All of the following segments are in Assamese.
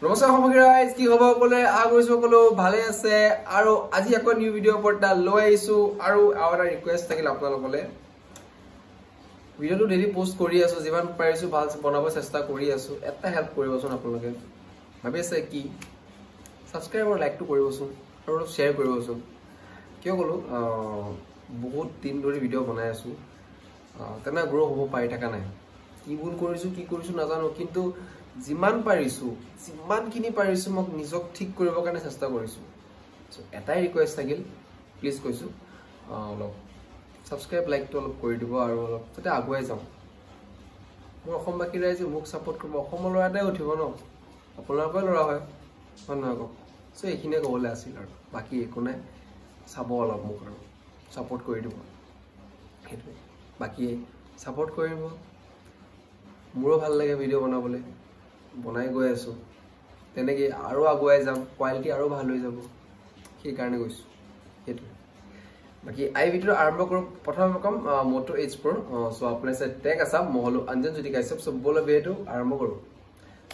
নমস্কাৰ সমগ্ৰাইজ কি হ'ব কলে আগৈছো কলো ভালে আছে আৰু আজি আকৌ নিউ ভিডিও পৰটা লৈ আইছো আৰু আওৰা ৰিকুৱেষ্ট থাকিল আপোনালোকলে ভিডিওটো ডেইলি পোষ্ট কৰি আছো যিমান পাৰিছো ভাল বনাব চেষ্টা কৰি আছো এটা হেল্প কৰিবচোন আপোনালোকে ভাবি আছে কি সাবস্ক্ৰাইব আৰু লাইক টো কৰিবচোন আৰু শ্বেয়াৰ কৰিবচোন কিয় কলো বহুত দিন ধৰি ভিডিও বনাই আছো তেনা গ্ৰো হ'ব পাৰি থাকা নাই কি ভুল কৰিছো নাজানো কিন্তু জিমান পাৰিছো জিমানখিনি পাৰিছো মোক নিজক ঠিক কৰিব কাৰণে চেষ্টা কৰিছো সো এটাই ৰিকুৱেষ্ট থাকিল প্লিজ কৈছো অলপ সাবস্ক্ৰাইব লাইক টো অলপ কৰি দিব আৰু অলপ যাতে আগুৱাই যাও মোৰ অসম বাকি ৰাইজে মোক সাপোৰ্ট কৰিব অসমৰ লৰাটাই উঠিব ন আপোনালোকৰ লৰা হয় নহয় সো এইখিনিয়ে ক'বলৈ আছিল আৰু বাকি একো নাই চাব অলপ মোক আৰু সাপোৰ্ট কৰি দিব সেইটো বাকি সাপোৰ্ট কৰিব মোৰো ভাল লাগে ভিডিও বনাবলৈ বনাই গৈ আছো তেনেকৈ আৰু আগুৱাই যাম কোৱালিটি আৰু ভাল হৈ যাব সেই কাৰণে গৈছো সেইটো বাকি আই ভিডিও আৰম্ভ কৰো প্ৰথম কম Moto Edge Pro সো আপোনাৰ সাথে টেক আছাম মহলো অঞ্জন যদি গাইছে সব বল ভিডিও আৰম্ভ কৰো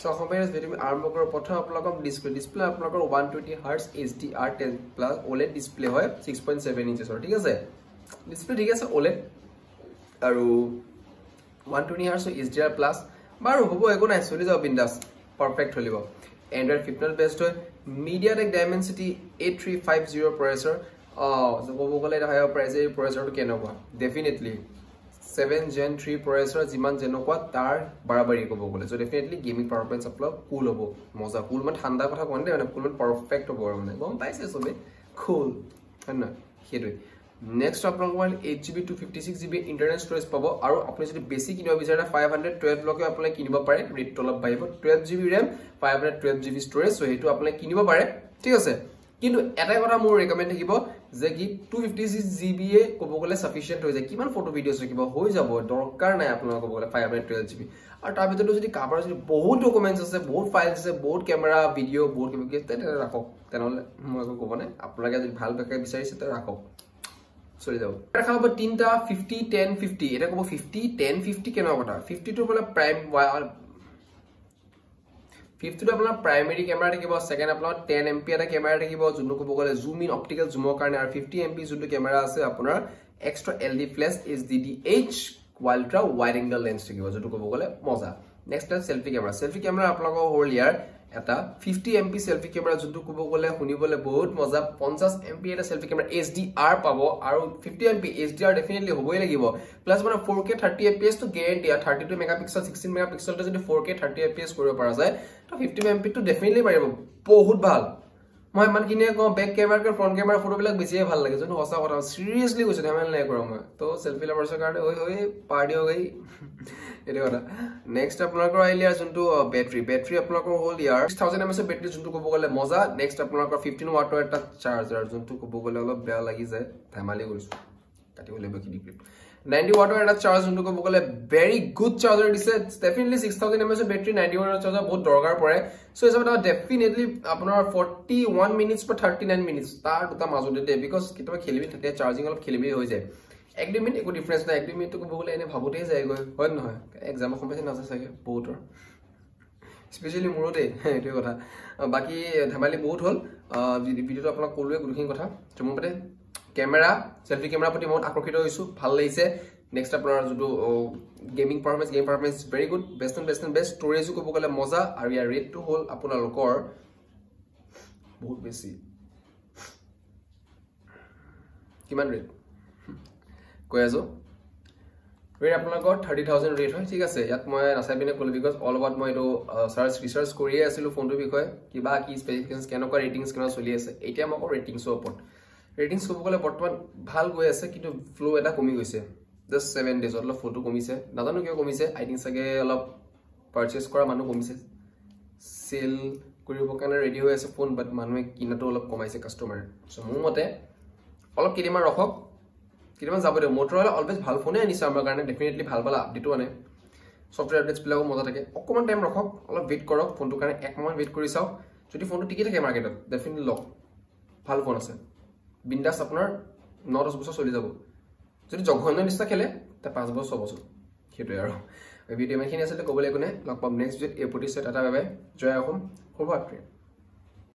সো কম্পেয়াৰছ ভিডিও আৰম্ভ কৰো প্ৰথম আপোনালোকক ডিসপ্লে আপোনালোকৰ 120 Hz HDR10 plus OLED display হয় 6.7 ইঞ্চৰ ঠিক আছে ডিসপ্লে ঠিক আছে OLED আৰু 120 Hz HDR প্লাস বাৰো হ'ব একো নাই চলি যাব বিন্দাস পাৰফেক্ট হলিব Android 15 বেসড হয় MediaTek Dimensity 8350 প্ৰসেসৰ জববগলে এটা হয় প্ৰাইজে প্ৰসেসৰটো কেনেকুৱা ডেফিনেটলি 7 Gen 3 প্ৰসেসৰ যিমান যেনেকুৱা তাৰ বৰাবৰি ক'ব গলে সো ডেফিনেটলি গেমিং পারফরম্যান্স আপলোড কুল হ'ব মজা কুল মানে ঠান্ডা কথা কোন দে মানে কুল পারফেক্ট হ'ব মানে গম পাইছে সবে কুল হয় না হেতু Next আপোনালোকৰ 8GB 256GB ইন্টাৰনেট ষ্টৰেজ পাব আৰু আপুনি যদি বেছি কিনিব বিচাৰে 512 লকে আপুনি কিনিব পাৰে ৰেট অলপ বাঢ়িব 12GB RAM 512GB storage so হেতু আপুনি কিনিব পাৰে ঠিক আছে কিন্তু এটাই কথা মোৰ ৰেকমেন্ড থাকিব যে কি 256GB এ ক'ব গলে সাফিশিয়েন্ট হৈ যায় কিমান ফটো ভিডিওছ ৰাখিব হৈ যাব দৰকাৰ নাই আপোনালোক ক'ব গলে 512GB আৰু তাৰ ভিতৰত যদি কাভাৰ যদি বহুত ডকুমেন্টছ আছে বহুত ফাইলছ আছে বহুত ক্যামেৰা ভিডিও বহুত কিবা তেনে ৰাখক তেনেহলে মই একো ক'ব নাই আপোনালোকে যদি ভাল বেকে বিচাৰিছে তে ৰাখক চলি যাব দেখা হ'ব তিনটা 50 10 50 এটা ক'ব 50 10 50 কেনে কথা 50 টো বলে প্ৰাইম 50 টো আপোনাৰ প্ৰাইমাৰী ক্যামেৰা থাকিব সেকেন্ড আপোনাৰ 10 MP এটা ক্যামেৰা থাকিব যোনটো ক'ব গলে জুম ইন অপটিক্যাল জুমৰ কাৰণে আৰু 50 MP যোনটো ক্যামেৰা আছে আপোনাৰ extra LD flash HDDH ultra wide angle lens থাকিব যোনটো ক'ব গলে মজা নেক্সট সেলফি ক্যামেৰা আপোনালোকৰ হ'ল ইয়াৰ এটা 50 MP সেলফি ক্যামেৰা যোনটো ক'ব গলে শুনিবলৈ বহুত মজা 50 MP এটা সেলফি ক্যামেৰা HDR পাব আৰু 50 MP HDR ডেফিনেটলি হ'বই লাগিব প্লাস মানে 4K 30 fps তো গ্যাৰান্টি 32 মেগাপিক্সেল 16 মেগাপিক্সেল টো যদি 4K 30 fps কৰিব পৰা যায় তো 50 MP তো ডেফিনেটলি পাৰিব বহুত ভাল মই মান কিনে কম back camera front camera photo বিলাক বেছিয়ে ভাল লাগে যোনটো হসা কথা সিৰিয়াসলি কৈছো ধেমাল নাই কৰা মই তো সেলফি লাভাৰ্ছৰ কাৰণে হৈ পাৰ্টি হৈ গই এটো কথা নেক্সট আপোনালোকৰ আইলিয়া যোনটো বেটাৰী আপোনালোকৰ হ'ল ইয়াৰ 6000 mAh বেটাৰী যোনটো ক'ব গলে মজা নেক্সট আপোনালোকৰ 15 ওয়াটৰ এটা চাৰ্জাৰ যোনটো ক'ব গলে অলপ বেয়া লাগি যায় ধেমালি কৰিছো কাটিবলৈ বাকি ক্লিপ 90 ওয়াটৰ এটা চাৰ্জ যোনটো ক'ব গলে ভেৰি গুড চাৰ্জাৰ দিছে ডেফিনেটলি 6000 mAh বেটাৰী 90 ওয়াটৰ চাৰ্জাৰ বহুত দৰকাৰ পৰে সো এসব ডেফিনেটলি আপোনাৰ 41 মিনিটস বা 39 মিনিটস তাৰ দুটা মাজতে দে বিকজ কিতবা খেলিবি থাকে চাৰ্জিং অলপ খেলিবি হৈ যায় 1 মিনিট একো ডিফাৰেন্স নাই 1 মিনিট তো ক'ব গলে এনে ভাবুতেই যায় গৈ হয় নহয় এক্সাম সময় নাছে চাগে বহুতৰ স্পেশালি মোৰতে এটো কথা বাকি ধেমালি বহুত হল ভিডিওটো আপোনাক কলুৱে গুৰুখিনি কথা তোমাতে ক্যামেৰা সেলফি ক্যামেৰা প্ৰতি বহুত আকৰ্ষিত হৈছো ভাল লাগিছে নেক্সট আপোনাৰ যোটো গেমিং পাৰফৰম্যান্স ভেৰি গুড বেষ্ট ষ্টৰেজও ক'ব গলে মজা আৰু ইয়াৰ ৰেটটো হ'ল আপোনালোকৰ বহুত বেছি কিমান ৰেট কৈ আছো ৰেট আপোনালোকৰ 30000 ৰেট হয় ঠিক আছে ইয়াত মই নাচাই পিনে কল বিকজ অল এবাউট মই এটো ৰিসাৰ্চ কৰিয়ে আছিলো ফোনটোৰ বিষয়ে কিবা কি স্পেসিফিকেশনছ কেনেকুৱা ৰেটিংছ কেনে চলি আছে এতিয়া মই ৰেটিংছৰ ওপৰত ৰেটিংছ ক'ব গলে বৰ্তমান ভাল গৈ আছে কিন্তু ফ্লো এটা কমি গৈছে জাস্ট 7 ডেজ অলপ ফটো কমিছে নাজানো কিয় কমিছে আই থিংক সাগে অলপ পাৰচেজ কৰা মানুহ কমিছে সেল কৰিব কাৰণে ৰেডি হৈ আছে ফোন বাট মানুহে কিনাটো অলপ কমাইছে কাস্টমাৰ সো মোৰ মতে অলপ কিমান ৰখক কিমান যাব দে Motorola অলৱেজ ভাল ফোনে আনিছে আমাৰ কাৰণে ডেফিনেটলি ভাল আপডেটও আনে সফটওয়্যাৰ আপডেটছ বিলাকো মজা থাকে অকমান টাইম ৰখক অলপ ওয়েট কৰক ফোনটো কাৰণে এক মাহ ওয়েট কৰি চাও যদি ফোনটো টিকি থাকে মাৰ্কেটত ডেফিনেটলি লক ভাল ফোন আছে বিন্দাস আপোনাৰ 9-10 বছৰ চলি যাব যদি জঘন্য নিচিনা খেলে তা 5 বছৰ 6 বছৰ হেতু আৰু ভিডিও মেখিনি আছে ক'বলৈ কোনে লগ পাম নেক্সট ভিডিঅ' এ প্ৰতি সেট এটা বাবে জয় অসম শুভৰাত্ৰি।